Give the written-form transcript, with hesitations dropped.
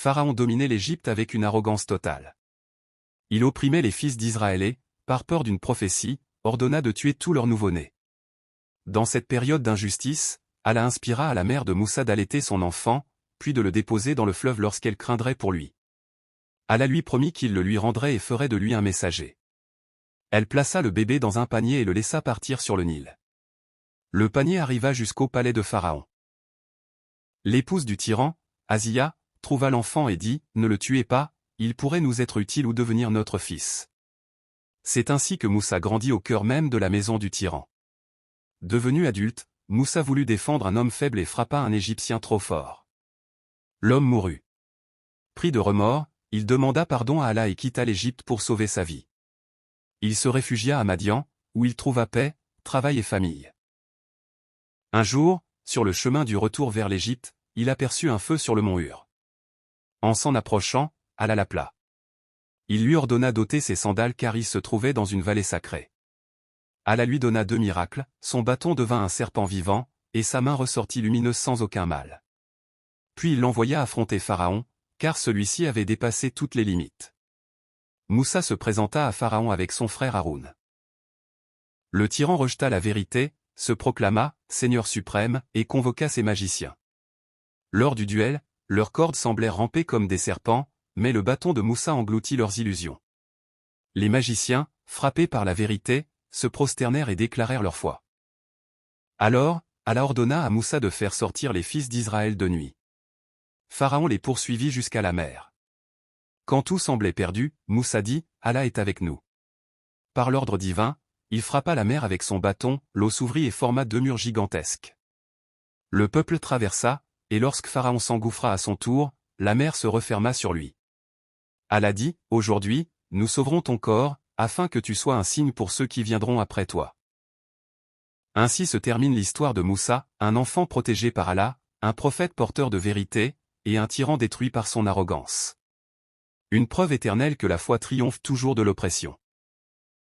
Pharaon dominait l'Égypte avec une arrogance totale. Il opprimait les fils d'Israël et, par peur d'une prophétie, ordonna de tuer tous leurs nouveau-nés. Dans cette période d'injustice, Allah inspira à la mère de Moussa d'allaiter son enfant, puis de le déposer dans le fleuve lorsqu'elle craindrait pour lui. Allah lui promit qu'il le lui rendrait et ferait de lui un messager. Elle plaça le bébé dans un panier et le laissa partir sur le Nil. Le panier arriva jusqu'au palais de Pharaon. L'épouse du tyran, Asiya, trouva l'enfant et dit « Ne le tuez pas, il pourrait nous être utile ou devenir notre fils. » C'est ainsi que Moussa grandit au cœur même de la maison du tyran. Devenu adulte, Moussa voulut défendre un homme faible et frappa un Égyptien trop fort. L'homme mourut. Pris de remords, il demanda pardon à Allah et quitta l'Égypte pour sauver sa vie. Il se réfugia à Madian, où il trouva paix, travail et famille. Un jour, sur le chemin du retour vers l'Égypte, il aperçut un feu sur le mont Hur. En s'en approchant, Allah l'appela. Il lui ordonna d'ôter ses sandales car il se trouvait dans une vallée sacrée. Allah lui donna 2 miracles, son bâton devint un serpent vivant, et sa main ressortit lumineuse sans aucun mal. Puis il l'envoya affronter Pharaon, car celui-ci avait dépassé toutes les limites. Moussa se présenta à Pharaon avec son frère Haroun. Le tyran rejeta la vérité, se proclama « Seigneur suprême » et convoqua ses magiciens. Lors du duel, leurs cordes semblèrent ramper comme des serpents, mais le bâton de Moussa engloutit leurs illusions. Les magiciens, frappés par la vérité, se prosternèrent et déclarèrent leur foi. Alors, Allah ordonna à Moussa de faire sortir les fils d'Israël de nuit. Pharaon les poursuivit jusqu'à la mer. Quand tout semblait perdu, Moussa dit « Allah est avec nous ». Par l'ordre divin, il frappa la mer avec son bâton, l'eau s'ouvrit et forma 2 murs gigantesques. Le peuple traversa, et lorsque Pharaon s'engouffra à son tour, la mer se referma sur lui. Allah dit « Aujourd'hui, nous sauverons ton corps, afin que tu sois un signe pour ceux qui viendront après toi. » Ainsi se termine l'histoire de Moussa, un enfant protégé par Allah, un prophète porteur de vérité, et un tyran détruit par son arrogance. Une preuve éternelle que la foi triomphe toujours de l'oppression.